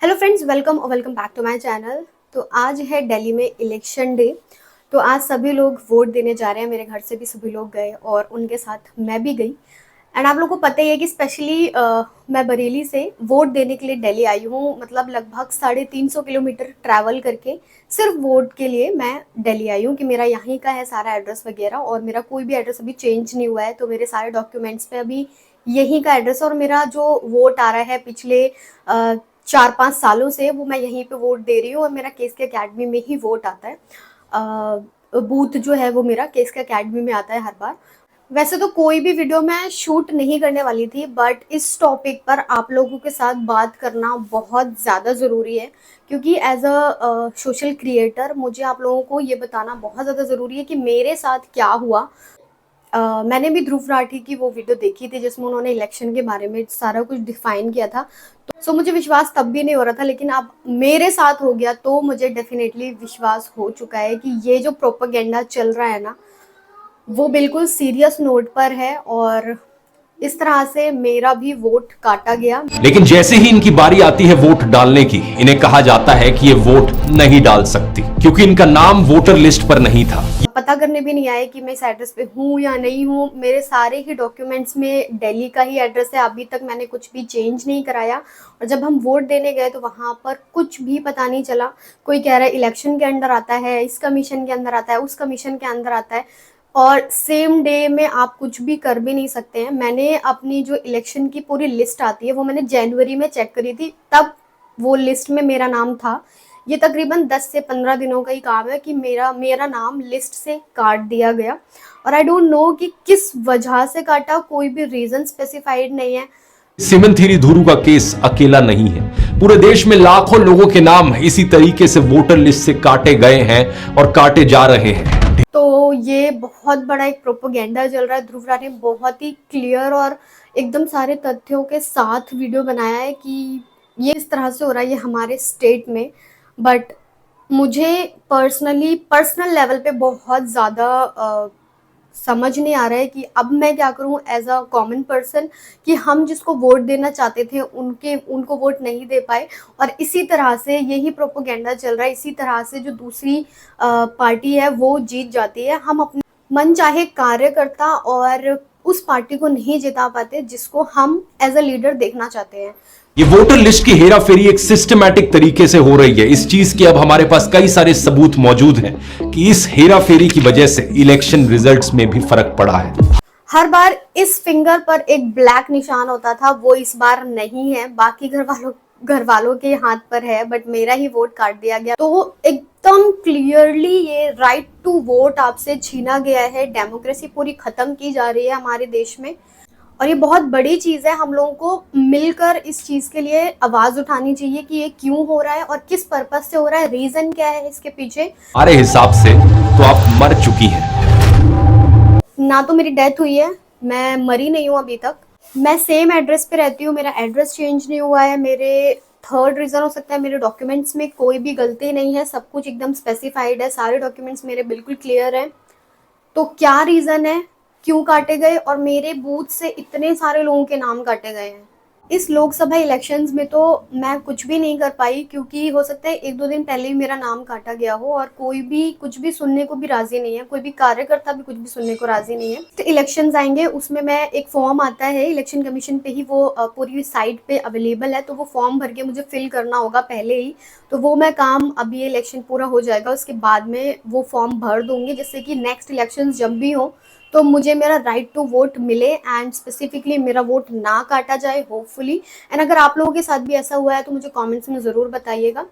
Hello friends, welcome back to my channel. तो आज है दिल्ली में इलेक्शन डे। तो आज सभी लोग वोट देने जा रहे हैं। मेरे घर से भी सभी लोग गए और उनके साथ मैं भी गई। एंड आप लोगों को पता ही है कि स्पेशली मैं बरेली से वोट देने के लिए दिल्ली आई हूँ। मतलब लगभग 350 किलोमीटर ट्रैवल करके सिर्फ वोट के लिए मैं दिल्ली आई हूँ कि मेरा यहीं का है सारा एड्रेस वगैरह, और मेरा कोई भी एड्रेस अभी चेंज नहीं हुआ है। तो मेरे सारे डॉक्यूमेंट्स पे अभी यहीं का एड्रेस, और मेरा जो वोट आ रहा है पिछले 4-5 सालों से, वो मैं यहीं पे वोट दे रही हूँ। और मेरा केस के अकेडमी में ही वोट आता है। बूथ जो है वो मेरा केस के अकेडमी में आता है हर बार। वैसे तो कोई भी वीडियो मैं शूट नहीं करने वाली थी, बट इस टॉपिक पर आप लोगों के साथ बात करना बहुत ज़्यादा ज़रूरी है, क्योंकि एज अ सोशल क्रिएटर मुझे आप लोगों को ये बताना बहुत ज़्यादा ज़रूरी है कि मेरे साथ क्या हुआ। मैंने भी ध्रुव राठी की वो वीडियो देखी थी जिसमें उन्होंने इलेक्शन के बारे में सारा कुछ डिफाइन किया था। तो मुझे विश्वास तब भी नहीं हो रहा था, लेकिन अब मेरे साथ हो गया तो मुझे डेफिनेटली विश्वास हो चुका है कि ये जो प्रोपेगेंडा चल रहा है ना, वो बिल्कुल सीरियस नोट पर है। और इस तरह से मेरा भी वोट काटा गया। लेकिन जैसे ही इनकी बारी आती है वोट डालने की, इन्हें कहा जाता है कि ये वोट नहीं डाल सकती क्योंकि इनका नाम वोटर लिस्ट पर नहीं था। पता करने भी नहीं आए कि मैं इस एड्रेस पे हूँ या नहीं हूँ। मेरे सारे ही डॉक्यूमेंट्स में दिल्ली का ही एड्रेस है। अभी तक मैंने कुछ भी चेंज नहीं कराया। और जब हम वोट देने गए तो वहाँ पर कुछ भी पता नहीं चला। कोई कह रहा है इलेक्शन के अंदर आता है, इस कमीशन के अंदर आता है, उस कमीशन के अंदर आता है, और सेम डे में आप कुछ भी कर भी नहीं सकते हैं। मैंने अपनी जो इलेक्शन की पूरी लिस्ट आती है वो मैंने जनवरी में चेक करी थी, तब वो लिस्ट में मेरा नाम था। ये तकरीबन 10 से 15 दिनों का ही काम है कि मेरा मेरा नाम लिस्ट से काट दिया गया। और आई डोंट नो कि किस वजह से काटा, कोई भी रीजन स्पेसिफाइड नहीं है। सिमन थिरी धुरु का केस अकेला नहीं है। पूरे देश में लाखों लोगों के नाम इसी तरीके से वोटर लिस्ट से काटे गए हैं और काटे जा रहे हैं। तो ये बहुत बड़ा एक प्रोपेगेंडा चल रहा है। ध्रुव राठी ने बहुत ही क्लियर और एकदम सारे तथ्यों के साथ वीडियो बनाया है कि ये इस तरह से हो रहा है ये हमारे स्टेट में। बट मुझे पर्सनल लेवल पे बहुत ज़्यादा समझ नहीं आ रहा है कि अब मैं क्या करूं एज अ कॉमन पर्सन, कि हम जिसको वोट देना चाहते थे उनको वोट नहीं दे पाए। और इसी तरह से यही प्रोपोगेंडा चल रहा है। इसी तरह से जो दूसरी पार्टी है वो जीत जाती है। हम अपने मन चाहे कार्यकर्ता और उस पार्टी को नहीं जिता पाते जिसको हम एज अ लीडर देखना चाहते हैं। ये वोटर लिस्ट की हेराफेरी एक सिस्टमैटिक तरीके से हो रही है। इस चीज के अब हमारे पास कई सारे सबूत मौजूद हैं कि इस हेराफेरी की वजह से इलेक्शन रिजल्ट्स में भी फर्क पड़ा है। हर बार इस फिंगर पर एक ब्लैक निशान होता था, वो इस बार नहीं है। बाकी घर वालों के हाथ पर है, बट मेरा ही वोट काट दिया गया। तो एकदम क्लियरली ये राइट टू वोट आपसे छीना गया है। डेमोक्रेसी पूरी खत्म की जा रही है हमारे देश में। और ये बहुत बड़ी चीज़ है। हम लोगों को मिलकर इस चीज़ के लिए आवाज़ उठानी चाहिए कि ये क्यों हो रहा है और किस पर्पस से हो रहा है, रीज़न क्या है इसके पीछे। हमारे हिसाब से तो आप मर चुकी हैं। ना तो मेरी डेथ हुई है, मैं मरी नहीं हूँ अभी तक। मैं सेम एड्रेस पे रहती हूँ, मेरा एड्रेस चेंज नहीं हुआ है। मेरे थर्ड रीज़न हो सकता है मेरे डॉक्यूमेंट्स में कोई भी गलती नहीं है, सब कुछ एकदम स्पेसिफाइड है, सारे डॉक्यूमेंट्स मेरे बिल्कुल क्लियर हैं। तो क्या रीज़न है, क्यों काटे गए, और मेरे बूथ से इतने सारे लोगों के नाम काटे गए हैं। इस लोकसभा इलेक्शंस में तो मैं कुछ भी नहीं कर पाई, क्योंकि हो सकता है 1-2 दिन पहले ही मेरा नाम काटा गया हो, और कोई भी कुछ भी सुनने को भी राजी नहीं है, कोई भी कार्यकर्ता भी कुछ भी सुनने को राजी नहीं है। तो इलेक्शंस आएंगे, उसमें मैं एक फॉर्म आता है इलेक्शन कमीशन पे ही, वो पूरी साइट पे अवेलेबल है। तो वो फॉर्म भर के मुझे फिल करना होगा पहले ही। तो वो मैं काम, अभी इलेक्शन पूरा हो जाएगा उसके बाद में वो फॉर्म भर दूंगी, जिससे कि नेक्स्ट इलेक्शन जब भी हो तो मुझे मेरा राइट टू वोट मिले, एंड स्पेसिफिकली मेरा वोट ना काटा जाए होपफुली। एंड अगर आप लोगों के साथ भी ऐसा हुआ है तो मुझे कमेंट्स में ज़रूर बताइएगा।